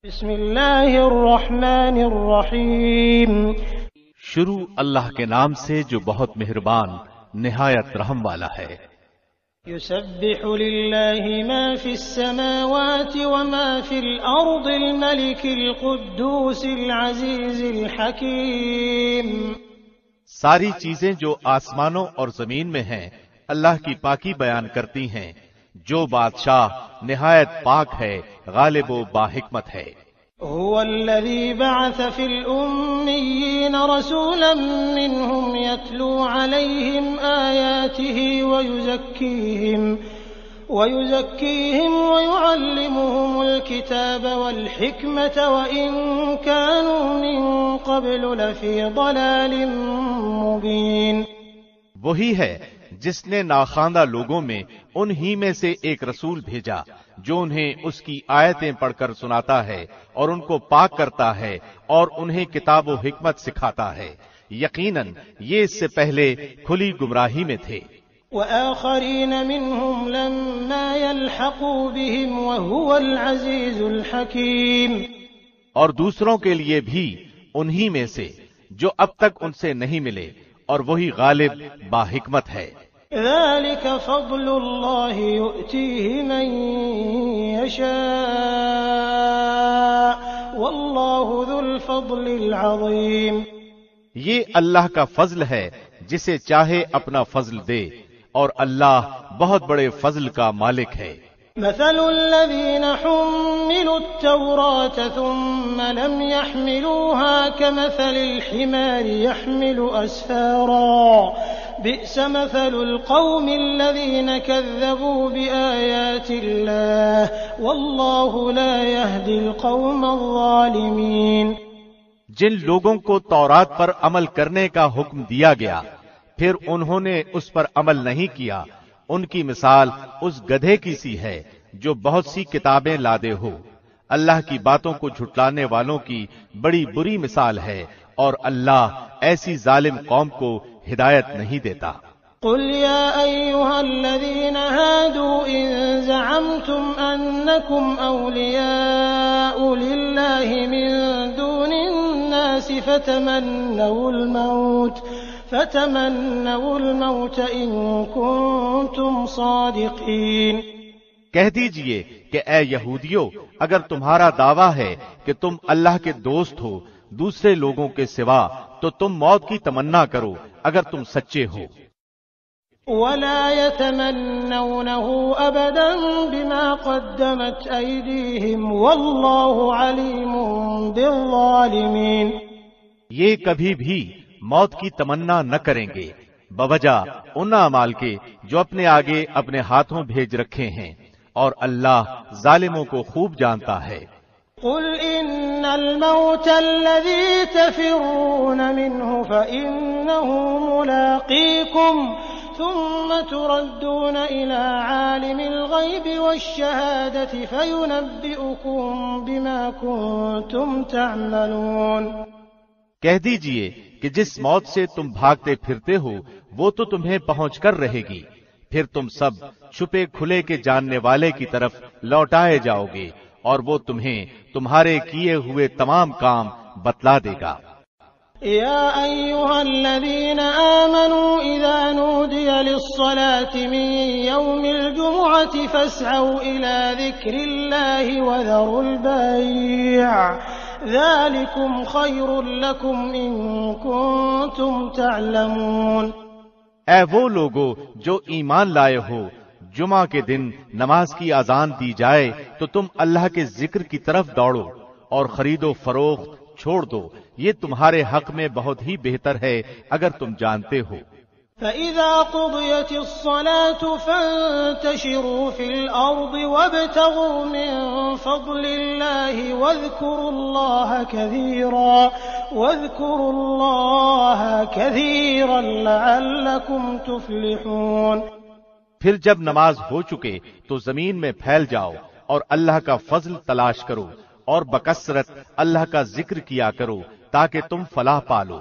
بسم اللہ الرحمن الرحیم۔ شروع اللہ کے نام سے جو بہت مہربان نہایت رحم والا ہے۔ یسبح للہ ما فی السماوات وما فی الارض الملک القدوس العزیز الحکیم۔ ساری چیزیں جو آسمانوں اور زمین میں ہیں اللہ کی پاکی بیان کرتی ہیں، جو بادشاہ نہایت پاک ہے، غالب و باحکمت ہے۔ هو الذي بعث في الأميين رسولا منهم يتلو عليهم آياته ويزكيهم ويعلمهم الكتاب والحكمة وإن كانوا من قبل لفي ضلال مبين۔ وہی ہے جس نے ناخواندہ لوگوں میں انہی میں سے ایک رسول بھیجا جو انہیں اس کی آیتیں پڑھ کر سناتا ہے اور ان کو پاک کرتا ہے اور انہیں کتاب و حکمت سکھاتا ہے، یقیناً یہ اس سے پہلے کھلی گمراہی میں تھے۔ وآخرین منہم لما يلحقوا بهم وهو العزیز الحکیم۔ اور دوسروں کے لیے بھی انہی میں سے جو اب تک ان سے نہیں ملے اور وہی غالب باحکمت ہے۔ ذلك فضل اللہ یؤتیہ من یشاء واللہ ذو الفضل العظیم۔ یہ اللہ کا فضل ہے، جسے چاہے اپنا فضل دے، اور اللہ بہت بڑے فضل کا مالک ہے۔ مثل الذين حملوا التوراة ثم لم يحملوها كمثل الحمار يحمل أسفارا بئس مثل القوم الذين كذبوا بآيات الله والله لا يهدي القوم الظالمين۔ جن لوگوں کو تورات پر عمل کرنے کا حکم دیا گیا پھر انہوں نے اس پر عمل نہیں کیا، ان کی مثال اس گدھے کی سی ہے جو بہت سی کتابیں لادے ہو۔ اللہ کی باتوں کو جھٹلانے والوں کی بڑی بری مثال ہے، اور اللہ ایسی ظالم قوم کو ہدایت نہیں دیتا۔ قل يا أيها الذين هادوا إن زعمتم أنكم أولياء لله من دون الناس فتمنوا الموت إن كنتم صادقين۔ کہہ دیجئے کہ اے یہودیو، اگر تمہارا دعویٰ ہے کہ تم اللہ کے دوست ہو دوسرے لوگوں کے سوا، تو تم موت کی تمنا کرو اگر تم سچے ہو۔ ولا يتمنونه أبدا بما قدمت أيديهم والله عليم بالظالمين۔ یہ کبھی بھی موت کی تمنا نہ کریں گے بوجہ ان اعمال کے جو اپنے آگے اپنے ہاتھوں بھیج رکھے ہیں، اور اللہ ظالموں کو خوب جانتا ہے۔ قل ان الموت الذي تفرون منه فإنه ملاقيكم ثم تردون إلى عالم الغيب والشهادة فينبئكم بما كنتم تعملون۔ کہہ دیجئے کہ جس موت سے تم بھاگتے پھرتے ہو وہ تو تمہیں پہنچ کر رہے گی، پھر تم سب چھپے کھلے کے جاننے والے کی طرف لوٹائے جاؤ گے، اور وہ تمہیں تمہارے کیے ہوئے تمام کام بتلا دے گا۔ يا أيها الذين آمنوا إذا نودي للصلاة من يوم الجمعة فاسعوا إلى ذكر الله وذروا البيع ذلكم خير لكم إن كنتم تعلمون۔ اے وہ لوگو جو ایمان لائے ہو، جمعہ کے دن نماز کی اذان دی جائے تو تم اللہ کے ذکر کی طرف دوڑو اور خرید و فروخت چھوڑ دو، یہ تمہارے حق میں بہت ہی بہتر ہے اگر تم جانتے ہو۔ فَإِذَا قُضِيَتِ الصَّلَاةُ فَانتَشِرُوا فِي الْأَرْضِ وَابْتَغُوا مِن فَضْلِ اللَّهِ وَاذْكُرُوا اللَّهَ كَثِيرًا لَعَلَّكُمْ تُفْلِحُونَ۔ پھر جب نماز ہو چکے تو زمین میں پھیل جاؤ اور اللہ کا فضل تلاش کرو، اور بکثرت اللہ کا ذکر کیا کرو تاکہ تم فلاح پالو۔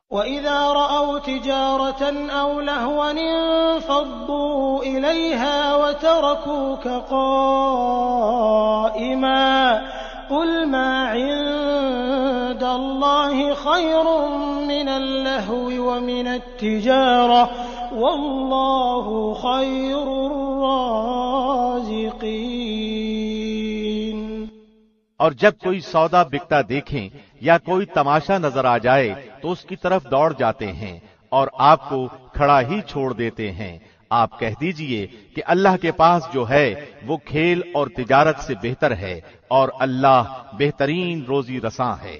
وَإِذَا رَأَوْا تِجَارَةً أَوْ لَهْوًا انفَضُّوا إِلَيْهَا وَتَرَكُوكَ قَائِمًا قل ما عند الله خير من اللهو ومن التجارة والله خير الرازقين۔ اور جب کوئی سودا بکتا دیکھیں یا کوئی تماشا نظر آ جائے تو اس کی طرف دوڑ جاتے ہیں اور آپ کو کھڑا ہی چھوڑ دیتے ہیں۔ آپ کہہ دیجئے کہ اللہ کے پاس جو ہے وہ کھیل اور تجارت سے بہتر ہے، اور اللہ بہترین روزی رساں ہے۔